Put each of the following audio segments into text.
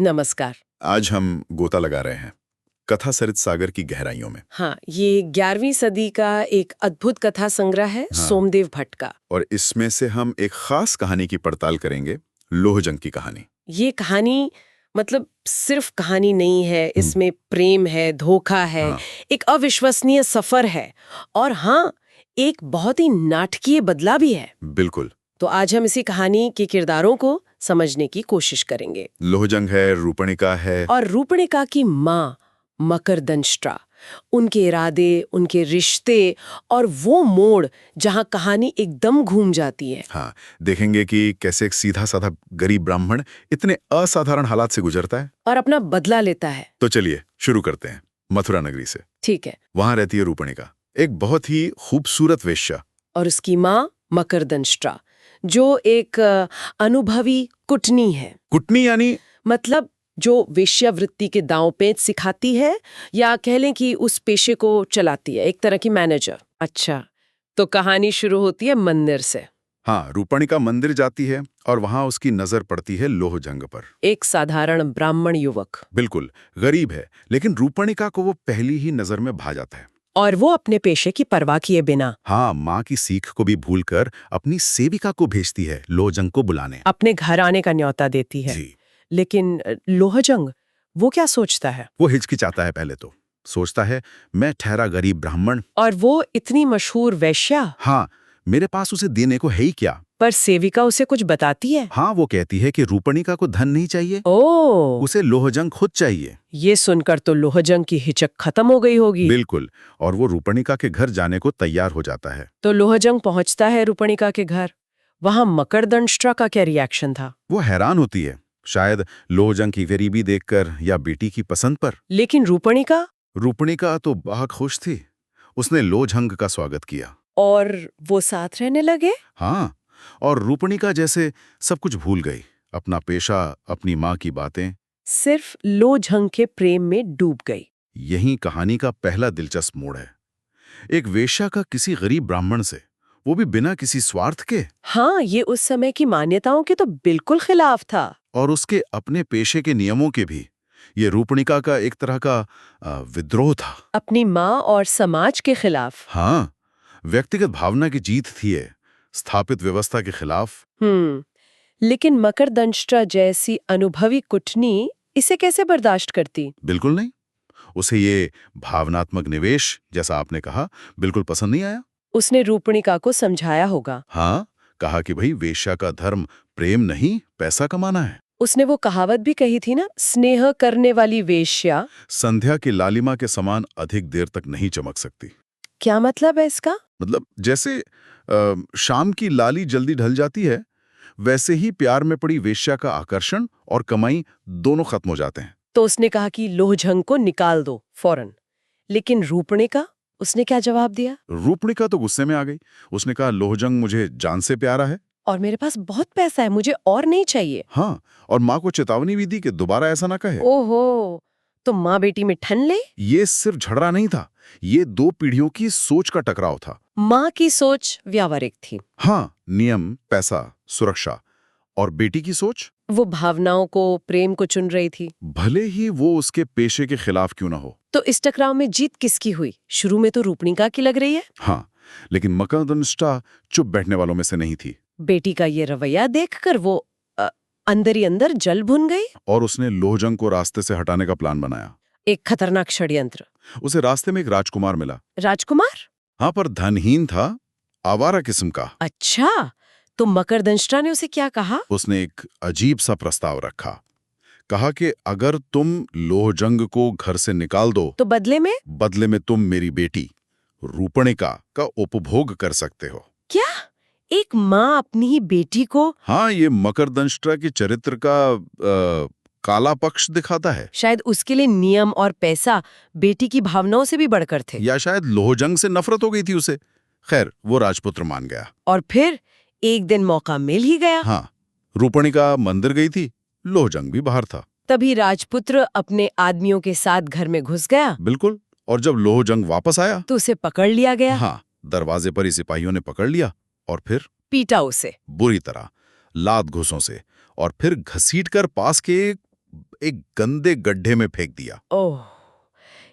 नमस्कार। आज हम गोता लगा रहे हैं कथा सरित सागर की गहराइयों में। हाँ, ये 11वीं सदी का एक अद्भुत कथा संग्रह है, हाँ। सोमदेव भट्ट का। और इसमें से हम एक खास कहानी की पड़ताल करेंगे, लोहजंग की कहानी। ये कहानी मतलब सिर्फ कहानी नहीं है, इसमें प्रेम है, धोखा है, हाँ। एक अविश्वसनीय सफर है और हाँ, एक बहुत ही नाटकीय बदला भी है। बिल्कुल। तो आज हम इसी कहानी के किरदारों को समझने की कोशिश करेंगे। लोहजंग है, रूपणिका है और रूपणिका की माँ मकरदंष्ट्रा, उनके इरादे, उनके रिश्ते और वो मोड़ जहाँ कहानी एकदम घूम जाती है। हाँ, देखेंगे कि कैसे एक सीधा साधा गरीब ब्राह्मण इतने असाधारण हालात से गुजरता है और अपना बदला लेता है। तो चलिए शुरू करते हैं मथुरा नगरी से। ठीक है। वहां रहती है रूपणिका, एक बहुत ही खूबसूरत वेश्या। और उसकी माँ मकरदंष्ट्रा, जो एक अनुभवी कुटनी है। कुटनी यानी मतलब जो वेश्यावृत्ति के दांव पेच सिखाती है या कह लें कि उस पेशे को चलाती है, एक तरह की मैनेजर। अच्छा, तो कहानी शुरू होती है मंदिर से। हाँ, रूपणिका मंदिर जाती है और वहां उसकी नजर पड़ती है लोहजंग पर। एक साधारण ब्राह्मण युवक। बिल्कुल गरीब है, लेकिन रूपणिका को वो पहली ही नजर में भा जाता है। और वो अपने पेशे की परवाह किए बिना हाँ, माँ की सीख को भी भूलकर अपनी सेविका को भेजती है लोहजंग को बुलाने। अपने घर आने का न्योता देती है। जी। लेकिन लोहजंग वो क्या सोचता है? वो हिचकिचाता है पहले तो। सोचता है मैं ठहरा गरीब ब्राह्मण, और वो इतनी मशहूर वेश्या। हाँ, मेरे पास उसे देने को है ही क्या। पर सेविका उसे कुछ बताती है। हाँ, वो कहती है कि रूपणिका को धन नहीं चाहिए, ओह, उसे लोहजंग खुद चाहिए। ये सुनकर तो लोहजंग की हिचक खत्म हो गई होगी। बिल्कुल। और वो रूपणिका के घर जाने को तैयार हो जाता है। तो लोहजंग पहुंचता है रूपणिका के घर। वहां मकरदंष्ट्रा का क्या रिएक्शन था? वो हैरान होती है, शायद लोहजंग की गरीबी देखकर या बेटी की पसंद पर। लेकिन रूपणिका तो बहुत खुश थी। उसने लोहजंग का स्वागत किया। और वो साथ रहने लगे। हाँ, और रूपणिका जैसे सब कुछ भूल गई, अपना पेशा, अपनी माँ की बातें। सिर्फ लोहजंग के प्रेम में डूब गई। यही कहानी का पहला दिलचस्प मोड़ है। एक वेश्या का किसी गरीब ब्राह्मण से, वो भी बिना किसी स्वार्थ के। हाँ, ये उस समय की मान्यताओं के तो बिल्कुल खिलाफ था। और उसके अपने पेशे के नियमों के भी। ये रूपणिका का एक तरह का विद्रोह था। अपनी माँ और समाज के खिलाफ। हाँ, व्यक्तिगत भावना की जीत थी ये, स्थापित व्यवस्था के खिलाफ। लेकिन मकरदंष्ट्रा जैसी अनुभवी कुटनी इसे कैसे बर्दाश्त करती? बिल्कुल नहीं। उसे ये भावनात्मक निवेश, जैसा आपने कहा, बिल्कुल पसंद नहीं आया। उसने रूपणिका को समझाया होगा। हाँ, कहा कि भाई वेश्या का धर्म प्रेम नहीं, पैसा कमाना है। उसने वो कहावत भी कही थी ना, स्नेह करने वाली वेश्या संध्या की लालिमा के समान अधिक देर तक नहीं चमक सकती। क्या मतलब है इसका? मतलब जैसे शाम की लाली जल्दी ढल जाती है, वैसे ही प्यार में पड़ी वेश्या का आकर्षण और कमाई दोनों खत्म हो जाते हैं। तो उसने कहा कि लोहजंग को निकाल दो फौरन। लेकिन रूपणिका, उसने क्या जवाब दिया? रूपणिका तो गुस्से में आ गई। उसने कहा लोहजंग मुझे जान से प्यारा है और मेरे पास बहुत पैसा है, मुझे और नहीं चाहिए। हाँ, और माँ को चेतावनी भी दी कि दोबारा ऐसा ना कहे। ओहो, तो माँ बेटी में ठन ले। ये सिर्फ झगड़ा नहीं था, ये दो पीढ़ियों की सोच का टकराव था। माँ की सोच व्यावहारिक थी। हाँ, नियम, पैसा, सुरक्षा। और बेटी की सोच, वो भावनाओं को, प्रेम को चुन रही थी। भले ही वो उसके पेशे के खिलाफ क्यों ना हो। तो इस टकराव में जीत किसकी हुई? शुरू में तो रूपणिका की लग रही है। हाँ, लेकिन मकरदंष्ट्रा चुप बैठने वालों में से नहीं थी। बेटी का ये रवैया देखकर वो अंदर ही अंदर जल भुन गई। और उसने लोहजंग को रास्ते से हटाने का प्लान बनाया। एक खतरनाक षड्यंत्र। उसे रास्ते में एक राजकुमार मिला। राजकुमार? हाँ, पर धनहीन था, आवारा किस्म का। अच्छा, तो मकरदंष्ट्रा ने उसे क्या कहा? उसने एक अजीब सा प्रस्ताव रखा। कहा कि अगर तुम लोहजंग को घर से निकाल दो तो बदले में तुम मेरी बेटी रूपणिका का उपभोग कर सकते हो। क्या एक माँ अपनी ही बेटी को? हाँ, ये मकरदंष्ट्रा के चरित्र का काला पक्ष दिखाता है। शायद उसके लिए नियम और पैसा बेटी की भावनाओं से भी बढ़कर थे। या शायद लोहजंग से नफरत हो गई थी उसे। खैर, वो राजपुत्र मान गया। और फिर एक दिन मौका मिल ही गया। हाँ, रूपणिका मंदिर गई थी, लोहजंग भी बाहर था। तभी राजपुत्र अपने आदमियों के साथ घर में घुस गया। बिल्कुल। और जब लोहजंग वापस आया तो उसे पकड़ लिया गया। हाँ, दरवाजे पर ही सिपाहियों ने पकड़ लिया और फिर पीटा उसे बुरी तरह, लात घूंसों से, और फिर घसीटकर पास के एक गंदे गड्ढे में फेंक दिया। ओह,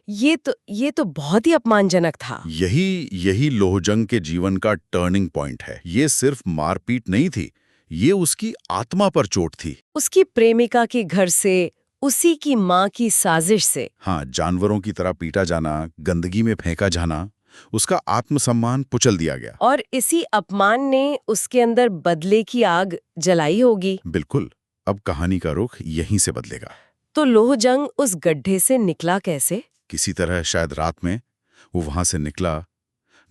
ये तो बहुत ही अपमानजनक था। यही लोहजंग के जीवन का टर्निंग पॉइंट है। ये सिर्फ मारपीट नहीं थी, ये उसकी आत्मा पर चोट थी। उसकी प्रेमिका के घर से, उसी की माँ की साजिश से। हाँ, जानवरों की तरह पीटा जाना, गंदगी में फेंका जाना, उसका आत्मसम्मान कुचल दिया गया। और इसी अपमान ने उसके अंदर बदले की आग जलाई होगी। बिल्कुल। अब कहानी का रुख यहीं से बदलेगा। तो लोहजंग उस गड्ढे से निकला कैसे? किसी तरह शायद रात में वो वहां से निकला,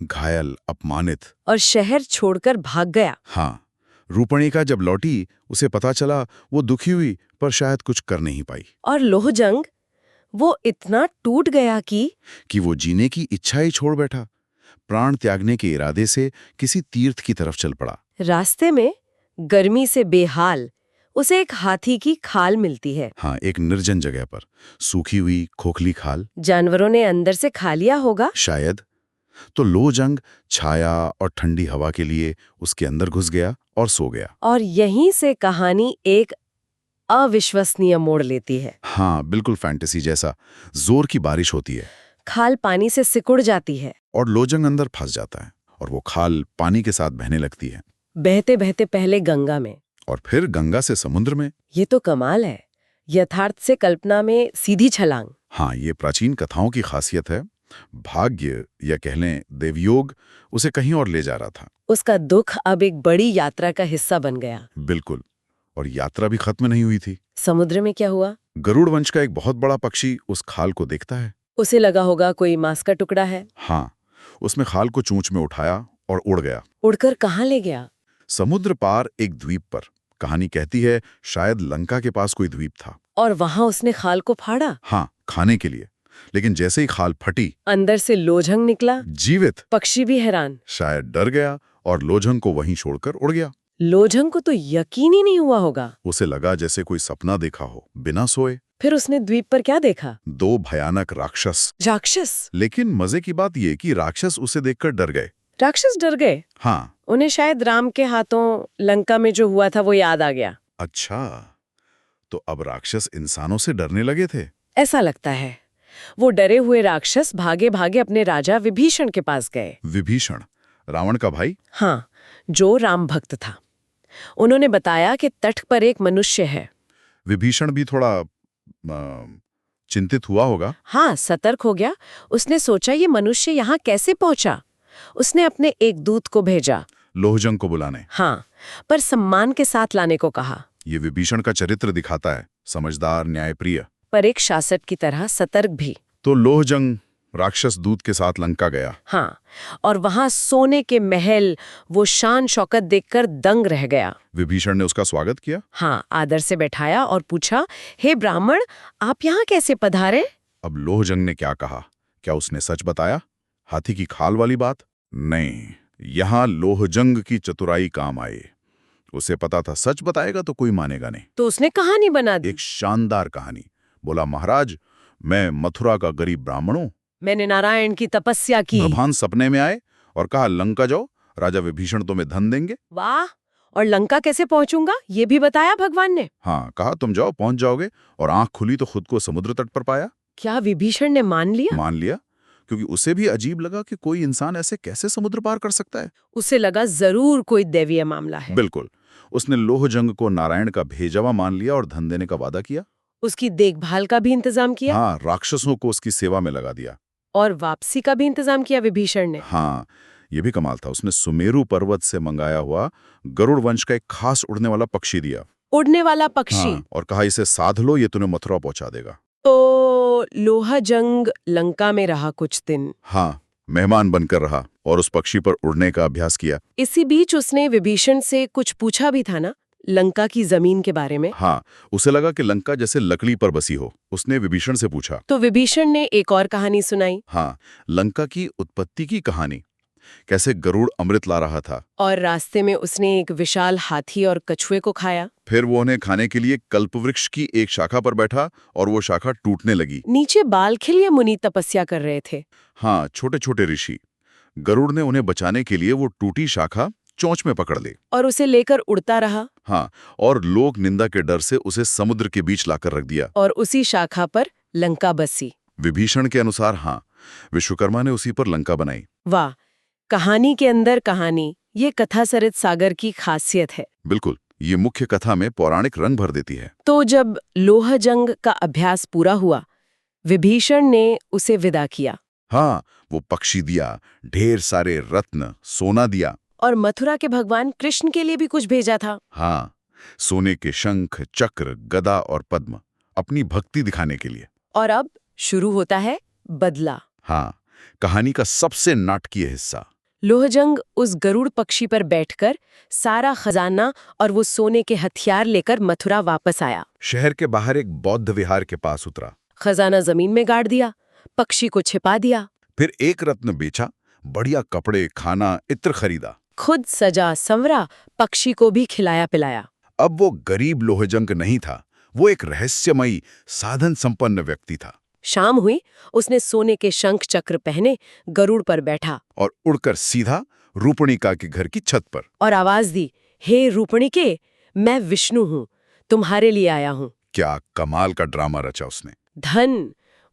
घायल, अपमानित। और शहर छोड़कर भाग गया। हाँ, रूपणिका जब लौटी उसे पता चला, वो दुखी हुई पर शायद कुछ कर नहीं पाई। और लोहजंग, वो इतना टूट गया कि वो जीने की इच्छा ही छोड़ बैठा, प्राण त्यागने के इरादे से किसी तीर्थ की तरफ चल पड़ा। रास्ते में गर्मी से बेहाल उसे एक हाथी की खाल मिलती है। हाँ, एक निर्जन जगह पर, सूखी हुई खोखली खाल। जानवरों ने अंदर से खा लिया होगा शायद। तो लोहजंग छाया और ठंडी हवा के लिए उसके अंदर घुस गया और सो गया। और यहीं से कहानी एक अविश्वसनीय मोड़ लेती है। हाँ, बिल्कुल फैंटेसी जैसा। जोर की बारिश होती है, खाल पानी से सिकुड़ जाती है और लोहजंग अंदर फंस जाता है, और वो खाल पानी के साथ बहने लगती है। बहते बहते पहले गंगा में, और फिर गंगा से समुद्र में। ये तो कमाल है। यथार्थ से कल्पना में सीधी छलांग। हाँ, ये प्राचीन कथाओं की खासियत है। भाग्य या कह लें देवयोग उसे कहीं और ले जा रहा था। उसका दुख अब एक बड़ी यात्रा का हिस्सा बन गया। बिल्कुल। और यात्रा भी खत्म नहीं हुई थी। समुद्र में क्या हुआ? गरुड़ वंश का एक बहुत बड़ा पक्षी उस खाल को देखता है। उसे लगा होगा कोई मांस का टुकड़ा है। हाँ, उसने खाल को चोंच में उठाया और उड़ गया। उड़कर कहाँ ले गया? समुद्र पार एक द्वीप पर। कहानी कहती है शायद लंका के पास कोई द्वीप था। और वहां उसने खाल को फाड़ा। हाँ, खाने के लिए। लेकिन जैसे ही खाल फटी, अंदर से लोझंग निकला, जीवित। पक्षी भी हैरान। शायद डर गया और लोझंग को वहीं छोड़कर उड़ गया। लोझंग को तो यकीन ही नहीं हुआ होगा। उसे लगा जैसे कोई सपना देखा हो, बिना सोए। फिर उसने द्वीप पर क्या देखा? 2 भयानक राक्षस। राक्षस? लेकिन मजे की बात यह कि राक्षस उसे देखकर डर गए। राक्षस डर गए? हाँ। उन्हें शायद राम के हाथों लंका में जो हुआ था वो याद आ गया। अच्छा, तो अब राक्षस इंसानों से डरने लगे थे? ऐसा लगता है। वो डरे हुए राक्षस भागे भागे अपने राजा विभीषण के पास गए। विभीषण, रावण का भाई? हाँ, जो राम भक्त था। उन्होंने बताया कि तट पर एक मनुष्य है। विभीषण भी थोड़ा चिंतित हुआ होगा। हाँ, सतर्क हो गया। उसने सोचा ये मनुष्य यहाँ कैसे पहुंचा। उसने अपने एक दूत को भेजा लोहजंग को बुलाने। हाँ, पर सम्मान के साथ लाने को कहा। ये विभीषण का चरित्र दिखाता है, समझदार, न्यायप्रिय, पर एक शासक की तरह सतर्क भी। तो लोहजंग राक्षस दूत के साथ लंका गया। हाँ, और वहां सोने के महल, वो शान शौकत देखकर दंग रह गया। विभीषण ने उसका स्वागत किया। हाँ, आदर से बैठाया और पूछा, हे ब्राह्मण, आप यहाँ कैसे पधारे? अब लोहजंग ने क्या कहा? क्या उसने सच बताया? हाथी की खाल वाली बात? नहीं, यहाँ लोहजंग की चतुराई काम आई। उसे पता था सच बताएगा तो कोई मानेगा नहीं। तो उसने कहानी बना दी। एक शानदार कहानी। बोला, महाराज, मैं मथुरा का गरीब ब्राह्मण हूं। मैंने नारायण की तपस्या की। भगवान सपने में आए और कहा लंका जाओ, राजा विभीषण तुम्हें धन देंगे। वाह! और लंका कैसे पहुंचूंगा ये भी बताया भगवान ने। हाँ, कहा तुम जाओ, पहुंच जाओगे। और आंख खुली तो खुद को समुद्र तट पर पाया। क्या विभीषण ने मान लिया? मान लिया, क्योंकि उसे भी अजीब लगा कि कोई इंसान ऐसे कैसे समुद्र पार कर सकता है। उसे लगा जरूर कोई दैवीय मामला है। बिल्कुल। उसने लोहजंग को नारायण का भेजवा मान लिया और धन देने का वादा किया। उसकी देखभाल का भी इंतजाम किया। हाँ, राक्षसों को उसकी सेवा में लगा दिया। और वापसी का भी इंतजाम किया विभीषण ने। हाँ, ये भी कमाल था। उसने सुमेरु पर्वत से मंगाया हुआ गरुड़ वंश का एक खास उड़ने वाला पक्षी दिया। उड़ने वाला पक्षी? हाँ, और कहा इसे साध लो, ये तुम्हें मथुरा पहुंचा देगा। तो लोहजंग लंका में रहा कुछ दिन। हाँ, मेहमान बनकर रहा और उस पक्षी पर उड़ने का अभ्यास किया। इसी बीच उसने विभीषण से कुछ पूछा भी था ना, लंका की जमीन के बारे में। हाँ, उसे लगा कि लंका जैसे लकड़ी पर बसी हो। उसने विभीषण से पूछा। तो विभीषण ने एक और कहानी सुनाई। हाँ, लंका की उत्पत्ति की कहानी, कैसे गरुड़ अमृत ला रहा था। और रास्ते में उसने एक विशाल हाथी और कछुए को खाया। फिर वो उन्हें खाने के लिए कल्पवृक्ष की एक शाखा पर बैठा और वो शाखा टूटने लगी। नीचे बाल खिलिए मुनि तपस्या कर रहे थे। हाँ, छोटे छोटे ऋषि। गरुड़ ने उन्हें बचाने के लिए वो टूटी शाखा चोंच में पकड़ ली और उसे लेकर उड़ता रहा हाँ, और लोक निंदा के डर से उसे समुद्र के बीच लाकर रख दिया। और उसी शाखा पर लंका बसी। विभीषण के अनुसार हाँ, विश्वकर्मा ने उसी पर लंका बनाई। वाह, कहानी के अंदर कहानी, ये कथा सरित सागर की खासियत है। बिल्कुल, ये मुख्य कथा में पौराणिक रंग भर देती है। तो जब लोह जंग का अभ्यास पूरा हुआ, विभीषण ने उसे विदा किया हाँ, वो पक्षी दिया, ढेर सारे रत्न, सोना दिया। और मथुरा के भगवान कृष्ण के लिए भी कुछ भेजा था। हाँ, सोने के शंख, चक्र, गदा और पद्म, अपनी भक्ति दिखाने के लिए। और अब शुरू होता है बदला। हाँ, कहानी का सबसे नाटकीय हिस्सा। लोहजंग उस गरुड़ पक्षी पर बैठकर सारा खजाना और वो सोने के हथियार लेकर मथुरा वापस आया। शहर के बाहर एक बौद्ध विहार के पास उतरा। खजाना जमीन में गाड़ दिया, पक्षी को छिपा दिया, फिर एक रत्न बेचा, बढ़िया कपड़े, खाना, इत्र खरीदा। खुद सजा संवरा, पक्षी को भी खिलाया पिलाया। अब वो गरीब लोहजंग नहीं था, वो एक रहस्यमयी, साधन संपन्न व्यक्ति था। शाम हुई, उसने सोने के शंख चक्र पहने गरुड़ पर बैठा और उड़कर सीधा रूपणिका के घर की छत पर। और आवाज दी, हे रूपणिके, मैं विष्णु हूँ, तुम्हारे लिए आया हूँ। क्या कमाल का ड्रामा रचा उसने। धन,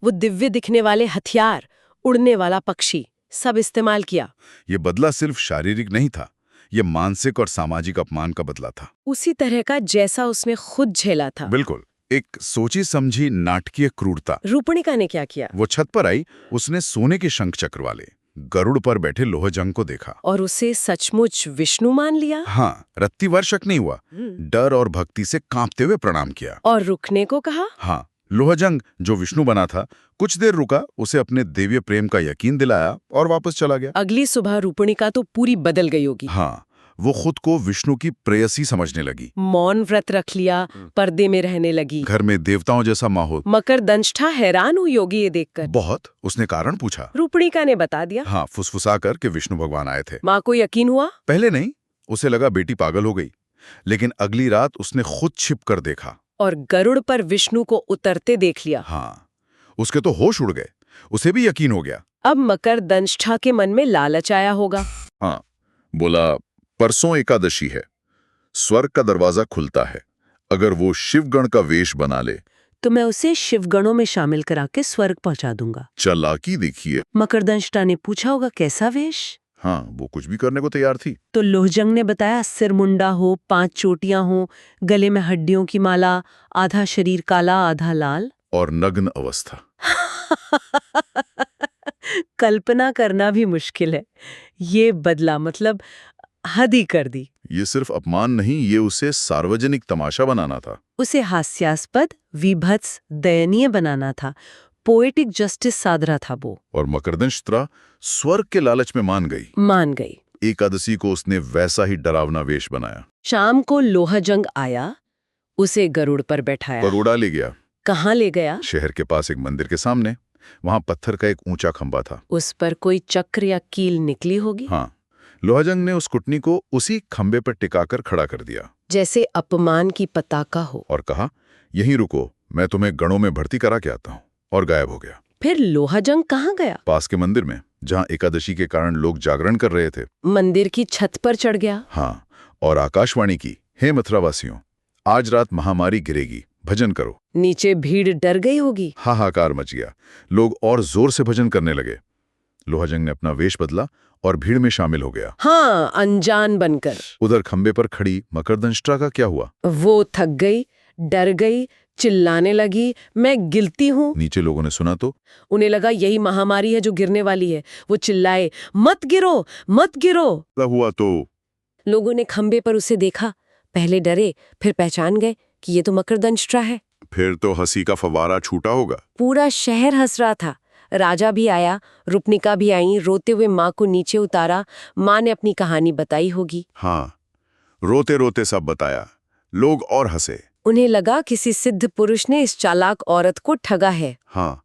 वो दिव्य दिखने वाले हथियार, उड़ने वाला पक्षी, सब इस्तेमाल किया। ये बदला सिर्फ शारीरिक नहीं था, ये मानसिक और सामाजिक अपमान का बदला था। उसी तरह का जैसा उसने खुद झेला था। बिल्कुल, एक सोची समझी नाटकीय क्रूरता। रूपणिका ने क्या किया? वो छत पर आई, उसने सोने के शंख चक्र वाले गरुड़ पर बैठे लोहजंग को देखा और उसे सचमुच विष्णु मान लिया। हाँ, रत्ती भर शक नहीं हुआ, डर और भक्ति से कांपते हुए प्रणाम किया और रुकने को कहा। हाँ, लोहजंग जो विष्णु बना था, कुछ देर रुका, उसे अपने देवीय प्रेम का यकीन दिलाया और वापस चला गया। अगली सुबह रूपणिका तो पूरी बदल गई होगी। हाँ, वो खुद को विष्णु की प्रेयसी समझने लगी। मौन व्रत रख लिया, पर्दे में रहने लगी। घर में देवताओं जैसा माहौल। मकरदंष्ठा हैरान हुई होगी ये देखकर। बहुत। उसने कारण पूछा। रूपणिका ने बता दिया। हाँ, फुसफुसा कर के विष्णु भगवान आए थे। माँ को यकीन हुआ? पहले नहीं, उसे लगा बेटी पागल हो गई, लेकिन अगली रात उसने खुद छिप कर देखा और गरुड़ पर विष्णु को उतरते देख लिया। हाँ, उसके तो होश उड़ गए, उसे भी यकीन हो गया। अब मकरदंष्ठा के मन में लालच आया होगा। हाँ, बोला, परसों एकादशी है, स्वर्ग का दरवाजा खुलता है, अगर वो शिवगण का वेश बना ले तो मैं उसे शिवगणों में शामिल करा के स्वर्ग पहुंचा दूंगा। चालाकी देखिए। मकरदंष्टा ने पूछा होगा कैसा वेश? हाँ, वो कुछ भी करने को तैयार थी। तो लोहजंग ने बताया, सिर मुंडा हो, 5 चोटियां हो, गले में हड्डियों की माला, आधा शरीर काला आधा लाल और नग्न अवस्था। कल्पना करना भी मुश्किल है। ये बदला मतलब हद ही कर दी। ये सिर्फ अपमान नहीं, ये उसे सार्वजनिक तमाशा बनाना था। उसे हास्यास्पद, विभत्स, दयनीय बनाना था। पोएटिक जस्टिस साध रहा था वो। और मकरदंष्टा स्वर्ग के लालच में मान गई। एकादशी को उसने वैसा ही डरावना वेश बनाया। शाम को लोहजंग आया, उसे गरुड़ पर बैठाया। परोड़ा ले गया। कहाँ ले गया? शहर के पास एक मंदिर के सामने। वहां पत्थर का एक ऊंचा खंबा था। उस पर कोई चक्र या कील निकली होगी। हाँ, लोहजंग ने उस कुटनी को उसी खंबे पर टिकाकर खड़ा कर दिया, जैसे अपमान की पताका हो, और कहा, यहीं रुको, मैं तुम्हें गणों में भर्ती करा के आता हूँ, और गायब हो गया। फिर लोहजंग कहाँ गया? पास के मंदिर में, जहाँ एकादशी के कारण लोग जागरण कर रहे थे। मंदिर की छत पर चढ़ गया। हाँ, और आकाशवाणी की, हे मथुरावासियों, आज रात महामारी गिरेगी, भजन करो। नीचे भीड़ डर गई होगी। हाहाकार मच गया, लोग और जोर से भजन करने लगे। लोहजंग ने अपना वेश बदला और भीड़ में शामिल हो गया। हाँ, अनजान बनकर। उधर खंबे पर खड़ी मकरदंष्टा का क्या हुआ? वो थक गई, डर गई, चिल्लाने लगी, मैं गिलती हूँ। नीचे लोगों ने सुना तो उन्हें लगा यही महामारी है जो गिरने वाली है। वो चिल्लाए, मत गिरो, मत गिरो। हुआ तो लोगों ने खंबे पर उसे देखा, पहले डरे, फिर पहचान गए कि ये तो मकरदंष्टा है। फिर तो हंसी का फव्वारा छूटा होगा। पूरा शहर हंस रहा था। राजा भी आया, रूपनिका भी आई, रोते हुए माँ को नीचे उतारा। माँ ने अपनी कहानी बताई होगी। हाँ, रोते रोते सब बताया, लोग और हंसे। उन्हें लगा किसी सिद्ध पुरुष ने इस चालाक औरत को ठगा है। हाँ,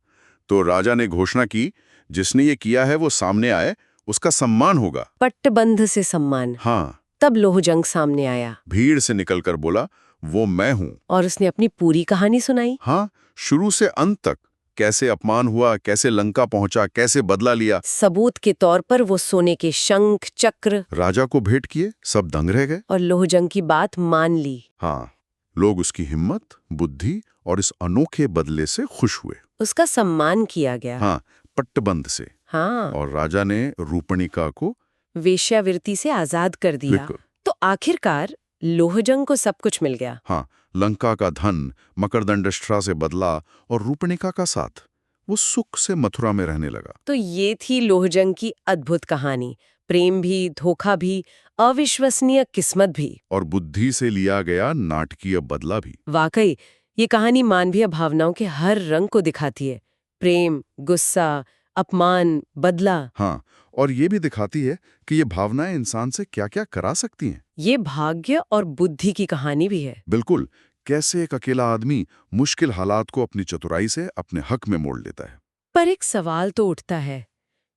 तो राजा ने घोषणा की, जिसने ये किया है वो सामने आए, उसका सम्मान होगा। पट्टबंध से सम्मान। हाँ। तब लोहजंग सामने आया, भीड़ से निकलकर बोला, वो मैं हूँ। और उसने अपनी पूरी कहानी सुनाई। हाँ, शुरू से अंत तक, कैसे अपमान हुआ, कैसे लंका पहुंचा, कैसे बदला लिया। सबूत के तौर पर वो सोने के शंख चक्र राजा को भेंट किए, सब दंग रह गए। और लोहजंग की बात मान ली। हाँ, लोग उसकी हिम्मत, बुद्धि और इस अनोखे बदले से खुश हुए। उसका सम्मान किया गया। हाँ, पट्टबंध से। हाँ, और राजा ने रूपणिका को वेश्यावृत्ति से आजाद कर दिया। बिल्कुल। तो आखिरकार लोहजंग को सब कुछ मिल गया। हाँ, लंका का धन, मकरदंडस्ट्रा से बदला और रूपणिका का साथ। वो सुख से मथुरा में रहने लगा। तो ये थी लोहजंग की अद्भुत कहानी। प्रेम भी, धोखा भी, अविश्वसनीय किस्मत भी, और बुद्धि से लिया गया नाटकीय बदला भी। वाकई ये कहानी मानवीय भावनाओं के हर रंग को दिखाती है। प्रेम, गुस्सा, अपमान, बदला। हाँ, और ये भी दिखाती है कि ये भावनाएं इंसान से क्या-क्या करा सकती हैं। ये भाग्य और बुद्धि की कहानी भी है। बिल्कुल, कैसे एक अकेला आदमी मुश्किल हालात को अपनी चतुराई से अपने हक में मोड़ लेता है। पर एक सवाल तो उठता है,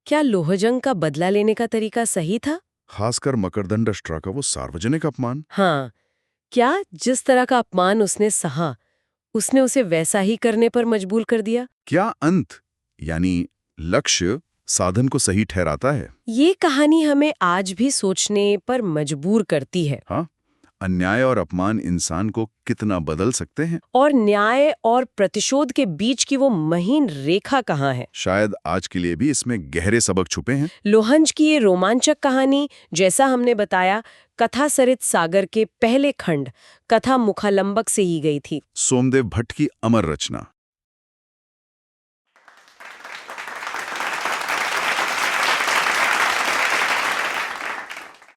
क्या लोहजंग का बदला लेने का तरीका सही था? खासकर मकरदंडस्ट्रा का वो सार्वजनिक अपमान। हाँ, क्या जिस तरह का अपमान उसने सहा, उसने उसे वैसा ही करने पर मजबूर कर दिया? क्या अंत यानी लक्ष्य साधन को सही ठहराता है? ये कहानी हमें आज भी सोचने पर मजबूर करती है। हाँ, अन्याय और अपमान इंसान को कितना बदल सकते हैं। और न्याय और प्रतिशोध के बीच की वो महीन रेखा कहाँ है? शायद आज के लिए भी इसमें गहरे सबक छुपे हैं। लोहंज की ये रोमांचक कहानी, जैसा हमने बताया, कथा सरित सागर के पहले खंड कथा मुखालंबक से ही गई थी। सोमदेव भट्ट की अमर रचना।